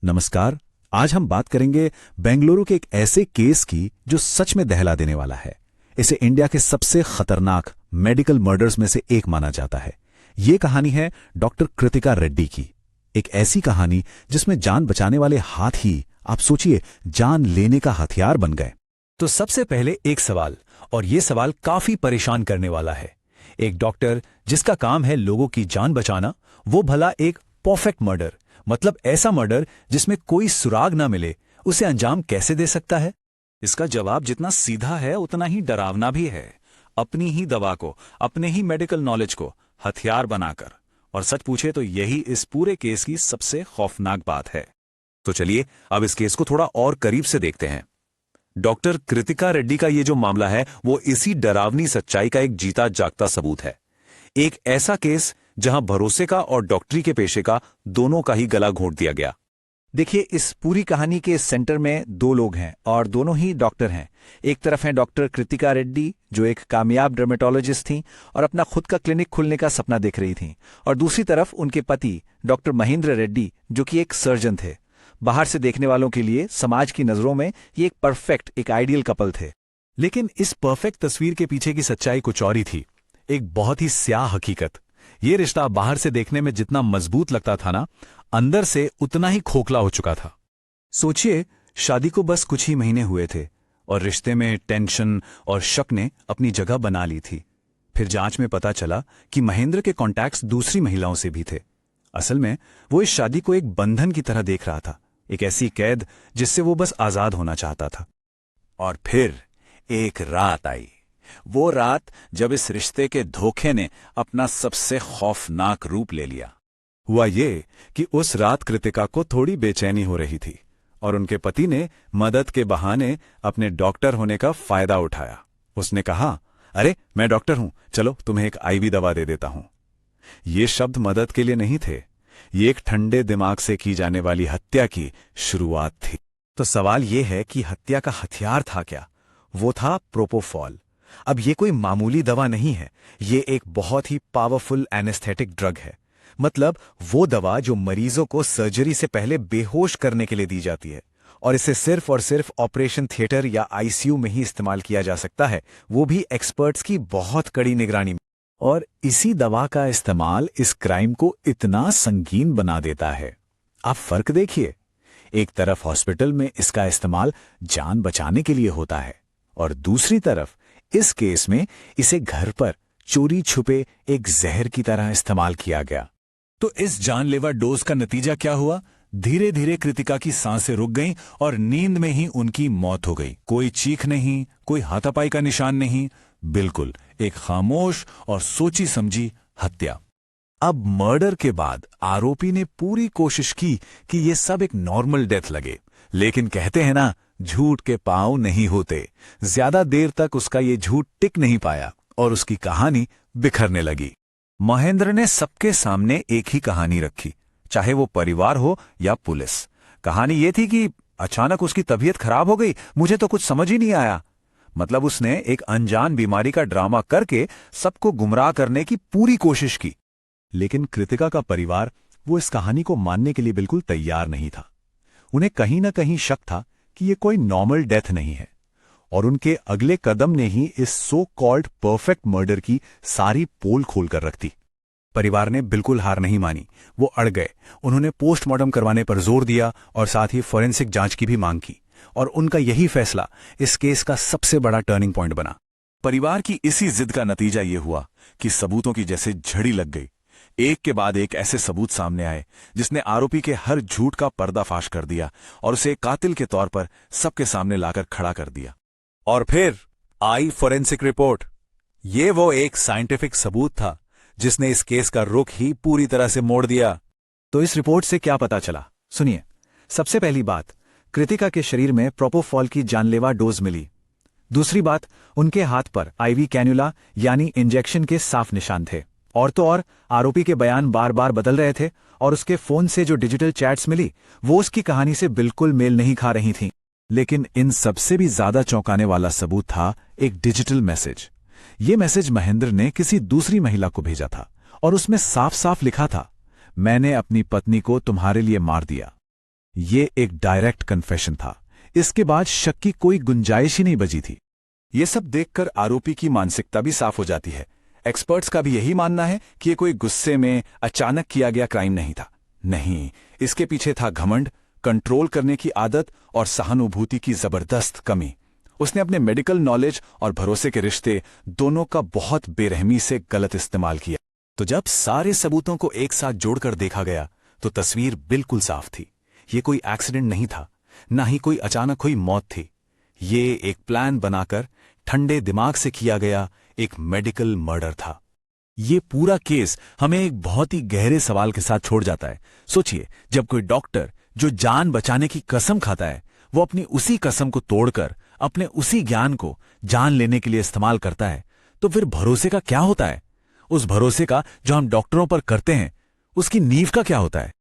नमस्कार। आज हम बात करेंगे बेंगलुरु के एक ऐसे केस की जो सच में दहला देने वाला है। इसे इंडिया के सबसे खतरनाक मेडिकल मर्डर्स में से एक माना जाता है। ये कहानी है डॉक्टर कृतिका रेड्डी की। एक ऐसी कहानी जिसमें जान बचाने वाले हाथ ही, आप सोचिए, जान लेने का हथियार बन गए। तो सबसे पहले एक सवाल, और ये सवाल काफी परेशान करने वाला है। एक डॉक्टर जिसका काम है लोगों की जान बचाना, वो भला एक परफेक्ट मर्डर, मतलब ऐसा मर्डर जिसमें कोई सुराग ना मिले, उसे अंजाम कैसे दे सकता है? इसका जवाब जितना सीधा है उतना ही डरावना भी है। अपनी ही दवा को, अपने ही मेडिकल नॉलेज को हथियार बनाकर। और सच पूछे तो यही इस पूरे केस की सबसे खौफनाक बात है। तो चलिए अब इस केस को थोड़ा और करीब से देखते हैं। डॉक्टर कृतिका रेड्डी का ये जो मामला है वो इसी डरावनी सच्चाई का एक जीता जागता सबूत है। एक ऐसा केस जहां भरोसे का और डॉक्टरी के पेशे का दोनों का ही गला घोंट दिया गया। देखिए, इस पूरी कहानी के सेंटर में दो लोग हैं और दोनों ही डॉक्टर हैं। एक तरफ हैं डॉक्टर कृतिका रेड्डी, जो एक कामयाब डर्मेटोलॉजिस्ट थीं और अपना खुद का क्लिनिक खुलने का सपना देख रही थीं, और दूसरी तरफ उनके पति डॉक्टर महेंद्र रेड्डी, जो कि एक सर्जन थे। बाहर से देखने वालों के लिए समाज की नजरों में ये एक परफेक्ट, एक आइडियल कपल थे। लेकिन इस परफेक्ट तस्वीर के पीछे की सच्चाई कुछ और ही थी। एक बहुत ही स्याह हकीकत। ये रिश्ता बाहर से देखने में जितना मजबूत लगता था ना, अंदर से उतना ही खोखला हो चुका था। सोचिए, शादी को बस कुछ ही महीने हुए थे और रिश्ते में टेंशन और शक ने अपनी जगह बना ली थी। फिर जांच में पता चला कि महेंद्र के कॉन्टैक्ट्स दूसरी महिलाओं से भी थे। असल में वो इस शादी को एक बंधन की तरह देख रहा था, एक ऐसी कैद जिससे वो बस आजाद होना चाहता था। और फिर एक रात आई, वो रात जब इस रिश्ते के धोखे ने अपना सबसे खौफनाक रूप ले लिया। हुआ ये कि उस रात कृतिका को थोड़ी बेचैनी हो रही थी और उनके पति ने मदद के बहाने अपने डॉक्टर होने का फायदा उठाया। उसने कहा, अरे मैं डॉक्टर हूं, चलो तुम्हें एक आईवी दवा दे देता हूं। ये शब्द मदद के लिए नहीं थे, ये एक ठंडे दिमाग से की जाने वाली हत्या की शुरुआत थी। तो सवाल ये है कि हत्या का हथियार था क्या? वो था प्रोपोफॉल। अब ये कोई मामूली दवा नहीं है, ये एक बहुत ही पावरफुल एनेस्थेटिक ड्रग है। मतलब वो दवा जो मरीजों को सर्जरी से पहले बेहोश करने के लिए दी जाती है, और इसे सिर्फ और सिर्फ ऑपरेशन थिएटर या आईसीयू में ही इस्तेमाल किया जा सकता है, वो भी एक्सपर्ट्स की बहुत कड़ी निगरानी में। और इसी दवा का इस्तेमाल इस क्राइम को इतना संगीन बना देता है। आप फर्क देखिए, एक तरफ हॉस्पिटल में इसका इस्तेमाल जान बचाने के लिए होता है, और दूसरी तरफ इस केस में इसे घर पर चोरी छुपे एक जहर की तरह इस्तेमाल किया गया। तो इस जानलेवा डोज का नतीजा क्या हुआ? धीरे धीरे कृतिका की सांसें रुक गईं और नींद में ही उनकी मौत हो गई। कोई चीख नहीं, कोई हाथापाई का निशान नहीं, बिल्कुल एक खामोश और सोची समझी हत्या। अब मर्डर के बाद आरोपी ने पूरी कोशिश की कि ये सब एक नॉर्मल डेथ लगे, लेकिन कहते हैं ना, झूठ के पांव नहीं होते। ज्यादा देर तक उसका ये झूठ टिक नहीं पाया और उसकी कहानी बिखरने लगी। महेंद्र ने सबके सामने एक ही कहानी रखी, चाहे वो परिवार हो या पुलिस। कहानी ये थी कि अचानक उसकी तबीयत खराब हो गई, मुझे तो कुछ समझ ही नहीं आया। मतलब उसने एक अनजान बीमारी का ड्रामा करके सबको गुमराह करने की पूरी कोशिश की। लेकिन कृतिका का परिवार वो इस कहानी को मानने के लिए बिल्कुल तैयार नहीं था। उन्हें कहीं ना कहीं शक था कि ये कोई नॉर्मल डेथ नहीं है, और उनके अगले कदम ने ही इस सो कॉल्ड परफेक्ट मर्डर की सारी पोल खोल कर रख दी। परिवार ने बिल्कुल हार नहीं मानी, वो अड़ गए। उन्होंने पोस्टमार्टम करवाने पर जोर दिया और साथ ही फॉरेंसिक जांच की भी मांग की, और उनका यही फैसला इस केस का सबसे बड़ा टर्निंग पॉइंट बना। परिवार की इसी जिद का नतीजा ये हुआ कि सबूतों की जैसे झड़ी लग गई। एक के बाद एक ऐसे सबूत सामने आए जिसने आरोपी के हर झूठ का पर्दाफाश कर दिया और उसे कातिल के तौर पर सबके सामने लाकर खड़ा कर दिया। और फिर आई फॉरेंसिक रिपोर्ट। ये वो एक साइंटिफिक सबूत था जिसने इस केस का रुख ही पूरी तरह से मोड़ दिया। तो इस रिपोर्ट से क्या पता चला? सुनिए। सबसे पहली बात, कृतिका के शरीर में प्रोपोफॉल की जानलेवा डोज मिली। दूसरी बात, उनके हाथ पर आईवी कैन्युला यानी इंजेक्शन के साफ निशान थे। और तो और आरोपी के बयान बार बार बदल रहे थे, और उसके फोन से जो डिजिटल चैट्स मिली वो उसकी कहानी से बिल्कुल मेल नहीं खा रही थीं। लेकिन इन सबसे भी ज्यादा चौंकाने वाला सबूत था एक डिजिटल मैसेज। ये मैसेज महेंद्र ने किसी दूसरी महिला को भेजा था, और उसमें साफ साफ लिखा था, मैंने अपनी पत्नी को तुम्हारे लिए मार दिया। ये एक डायरेक्ट कन्फेशन था। इसके बाद शक की कोई गुंजाइश ही नहीं बची थी। ये सब देखकर आरोपी की मानसिकता भी साफ हो जाती है। एक्सपर्ट्स का भी यही मानना है कि ये कोई गुस्से में अचानक किया गया क्राइम नहीं था। नहीं, इसके पीछे था घमंड, कंट्रोल करने की आदत और सहानुभूति की जबरदस्त कमी। उसने अपने मेडिकल नॉलेज और भरोसे के रिश्ते दोनों का बहुत बेरहमी से गलत इस्तेमाल किया। तो जब सारे सबूतों को एक साथ जोड़कर देखा गया तो तस्वीर बिल्कुल साफ थी। ये कोई एक्सीडेंट नहीं था, ना ही कोई अचानक हुई मौत थी। ये एक प्लान बनाकर ठंडे दिमाग से किया गया एक मेडिकल मर्डर था। ये पूरा केस हमें एक बहुत ही गहरे सवाल के साथ छोड़ जाता है। सोचिए, जब कोई डॉक्टर जो जान बचाने की कसम खाता है, वो अपनी उसी कसम को तोड़कर अपने उसी ज्ञान को जान लेने के लिए इस्तेमाल करता है, तो फिर भरोसे का क्या होता है? उस भरोसे का जो हम डॉक्टरों पर करते हैं, उसकी नींव का क्या होता है?